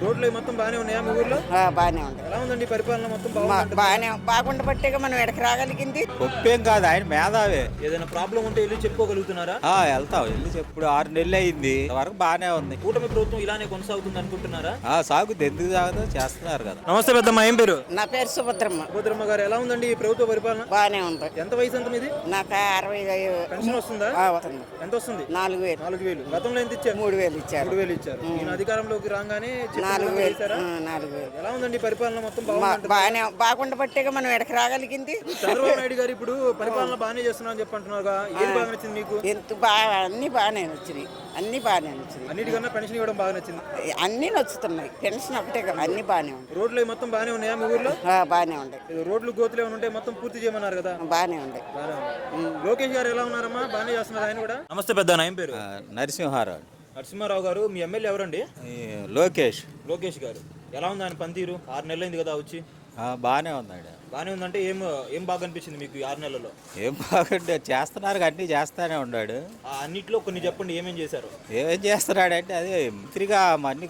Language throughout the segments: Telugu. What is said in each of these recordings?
రోడ్లు మొత్తం బాగానే ఉన్నాయా మీ ఊర్లో? బాగానే ఉంది. ఎలా ఉందండి పరిపాలన మొత్తం బాగుందంటారా? బాగానే బాగుండ బట్టేగా మనం ఎక్కడికి రాగలిగింది. ఒప్పేం కాదు, ఆయన మేధావే. ఏదైనా ప్రాబ్లం ఉంటే వెళ్ళి చెప్పుకోగలుగుతున్నారా? వెళ్తాం, వెళ్ళి చెప్పుడు 6 నెలలు అయింది, వరకు బాగానే ఉంది. కూటమి ప్రభుత్వం ఇలానే కొనసాగుతుంది అనుకుంటున్నారా? సాగుద్ది, ఎందుకు సాగుతో చేస్తున్నారు కదా. నమస్తే పెద్దమ్మ, ఏం పేరు? నా పేరు సుభద్రమ్మ. సుభద్రమ్మ గారు, ఎలా ఉందండి ఈ ప్రభుత్వ పరిపాలన? బాగానే ఉంది. ఎంత వయసు ఎంత మీది? నాకు 65 పెన్షన్ వస్తుందా? వస్తుంది. ఎంత వస్తుంది? 4,000. 4,000. గతంలో ఎంత ఇచ్చారు? 3,000 ఇచ్చారు. 3,000 ఇచ్చారు. ఈయన అధికారంలోకి రాగానే చెప్పిన 4,000. చేశారా? 4,000. ఎలా ఉందండి పరిపాలన మొత్తం బాగుందంటారా? బాగానే బాగుండ బట్టేగా మనం ఎక్కడికి రాగలిగింది. చంద్రబాబు నాయుడు గారు ఇప్పుడు పరిపాలన బాగానే చేస్తున్నా అని చెప్పి అంటున్నారుగా, ఏది బాగా నచ్చింది మీకు? ఎంత బాగా అన్ని బాగానే నచ్చినాయి. అన్ని బాగానే నచ్చినాయి. అన్నిటికన్నా పెన్షన్ ఇవ్వడం బాగా నచ్చింది. అన్ని నచ్చుతున్నాయి. పెన్షన్ ఒకటే కదా, అన్ని బాగానే ఉంది. రోడ్లు మొత్తం బాగానే ఉన్నాయా మీ ఊర్లో? బాగానే ఉంది. రోడ్లు గోతులు ఏమైనా ఉంటే మొత్తం పూర్తి చేయమన్నారు కదా. బాగానే ఉంది. బాగానే ఉంది. లోకేష్ గారు ఎలా ఉన్నారమ్మా? బాగానే చేస్తున్నారు ఆయన కూడా. నమస్తే పెద్ద, ఏం పేరు? నరసింహారావు. నరసింహారావు గారు, మీ ఎమ్మెల్యే ఎవరండి? లోకేష్. లోకేష్ గారు, ఎలా ఉంది ఆయన పనితీరు? 6 నెలలు అయింది కదా వచ్చి. బాగానే ఉన్నాడు. బాగానే ఉందంటే ఏం ఏం బాగా అనిపించింది మీకు ఈ 6 నెలల్లో? ఏం బాగుంటే చేస్తున్నారు, అన్నీ చేస్తానే ఉన్నాడు. అన్నిట్లో కొన్ని చెప్పండి, ఏమేం చేశారు? ఏం చేస్తున్నాడంటే అదే మంత్రిగా అన్ని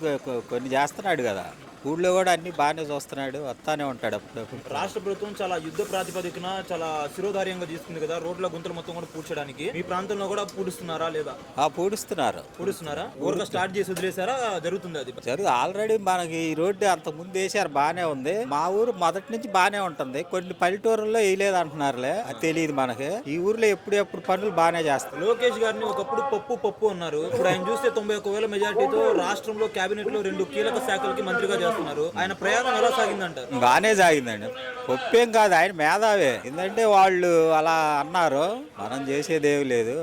కొన్ని చేస్తున్నాడు కదా. ఊళ్ళో కూడా అన్ని బాగానే చూస్తున్నాడు, వస్తానే ఉంటాడు అప్పుడప్పుడు. రాష్ట్ర ప్రభుత్వం చాలా యుద్ధ ప్రాతిపదికన చాలా శిరోధార్యంగా తీసుకుంది కదా రోడ్ల గుంతలు మొత్తం కూడా పూడ్చడానికి. మీ ప్రాంతంలో కూడా పూడుస్తున్నారా లేదా? పూడుస్తున్నారా? ఊరుగా స్టార్ట్ చేసి వదిలేసారా? జరుగుతుంది అది? ఆల్రెడీ మనకి ఈ రోడ్డు అంత ముందు వేసారు, బాగానే ఉంది. మా ఊరు మొదటి నుంచి బాగానే ఉంటుంది. కొన్ని పల్లెటూరుల్లో వేయలేదు అంటున్నారులే, అది తెలియదు మనకి. ఈ ఊర్లో ఎప్పుడు పనులు బాగానే చేస్తారు. లోకేష్ గారిని ఒకప్పుడు పప్పు అన్నారు. ఇప్పుడు ఆయన చూస్తే 91,000 మెజార్టీతో రాష్ట్రంలో కేబినెట్ లో 2 కీలక శాఖలకి మంత్రిగా చేస్తున్నారు. ఆయన ప్రయాణం ఎలా సాగిందంటారు? బాగానే సాగిందండి. ఒప్పేం కాదు, ఆయన మేధావే. ఎందుకంటే వాళ్ళు అలా అన్నారు, మనం చేసేదేమి లేదు.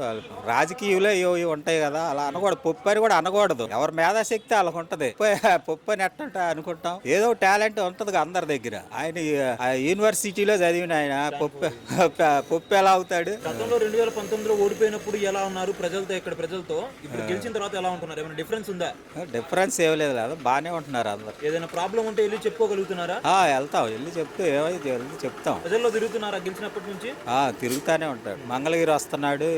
రాజకీయంలో ఇవి ఉంటాయి కదా, అలా అనకూడదు. పప్పు అని కూడా అనకూడదు. ఎవరి మేధాశక్తి వాళ్ళకు ఉంటది. పప్పు అని ఎట్టంట అనుకుంటాం. ఏదో టాలెంట్ ఉంటది అందరి దగ్గర. ఆయన యూనివర్సిటీలో చదివిన ఆయన పప్పు ఎలా అవుతాడు? గతంలో 2019లో ఓడిపోయినప్పుడు ఎలా ఉన్నారు ప్రజలతో, ఇక్కడ ప్రజలతో ఇప్పుడు గెలిచిన తర్వాత ఎలా ఉంటున్నారు? ఏమైనా డిఫరెన్స్ ఉందా? డిఫరెన్స్ ఏం లేదు కదా, బాగానే ఉంటున్నారు అందరు. ఏదైనా ప్రాబ్లం ఉంటే వెళ్ళి చెప్పుకోగలుగుతున్నారా? వెళ్తాం, వెళ్ళి చెప్తే ఏమైతే వెళ్ళి చెప్తాం. ప్రజల్లో తిరుగుతున్నారా గెలిచినప్పటి నుంచి? తిరుగుతానే ఉంటాడు. మంగళగిరి వస్తున్నాడు,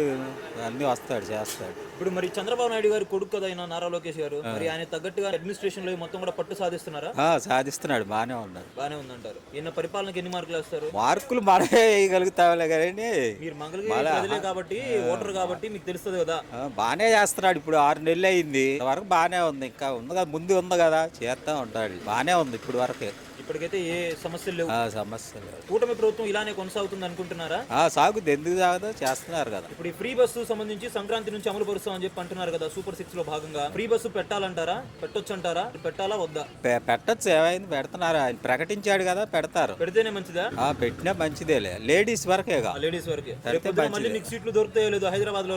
అన్ని వస్తాడు, చేస్తాడు. ఇప్పుడు మరి చంద్రబాబు నాయుడు గారు కొడుకు కదా ఆయన నారా లోకేష్ గారు, మరి ఆయన తగ్గట్టుగా అడ్మినిస్ట్రేషన్ లో మొత్తం కూడా పట్టు సాధిస్తున్నారా? సాధిస్తున్నాడు, బాగానే ఉన్నాడు. బాగానే ఉందంటారు. ఈయన పరిపాలనకి ఎన్ని మార్కులు వేస్తారు? మార్కులు మనమే వేయగలుగుతాంలే కానీ, మీరు మంగళగిరి ప్రజలే కాబట్టి, ఓటర్ కాబట్టి మీకు తెలుస్తుంది కదా. బాగానే చేస్తున్నాడు. ఇప్పుడు 6 నెలలు అయింది, వరకు బాగానే ఉంది. ఇంకా ఉంది కదా, ముందు ఉంది కదా, చేస్తా ఉంటాడు. బాగానే ఉంది ఇప్పుడు వరకే. ఇప్పటికైతే ఏ సమస్యలు లేవు. సమస్య లేదు. కూటమి ప్రభుత్వం ఇలానే కొనసాగుతుంది అనుకుంటున్నారా? సాగుద్ది, ఎందుకు సాగుతో చేస్తున్నారు కదా. ఇప్పుడు ఈ ఫ్రీ బస్సు సంబంధించి సంక్రాంతి నుంచి అమలు పరుస్తామని చెప్పి అంటున్నారు కదా. సూపర్ 6 లో భాగంగా ఫ్రీ బస్సు పెట్టాలంటారా? పెట్టొచ్చు అంటారా? పెట్టాలా వద్దా? పెట్టచ్చు, ఏమైంది పెడుతున్నారు. ఆయన ప్రకటించాడు కదా, పెడతారు. పెడితేనే మంచిదా? పెట్టినా మంచిదేలే. లేడీస్ వరకేగా. లేడీస్ వరకే. మళ్ళీ నీకు సీట్లు దొరుకుతాయో లేదో హైదరాబాద్ లో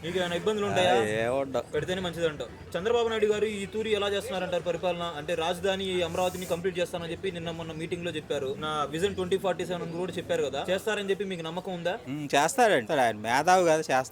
మీకు ఏమైనా ఇబ్బందులు ఉంటాయా? ఏముండవు, పెడితేనే మంచిది అంటావు. చంద్రబాబు నాయుడు గారు ఈ తూరి ఎలా చేస్తున్నారంటారు పరిపాలన? అంటే రాజధాని అమరావతిని కంప్లీట్ చేస్తానని చెప్పి నిన్న మొన్న మీటింగ్ లో చెప్పారు. నా విజన్ 2047 కూడా చెప్పారు కదా, చేస్తారని చెప్పి మీకు నమ్మకం ఉందా? చేస్తాడండి, ఆయన మేధావి కదా, చేస్తారు.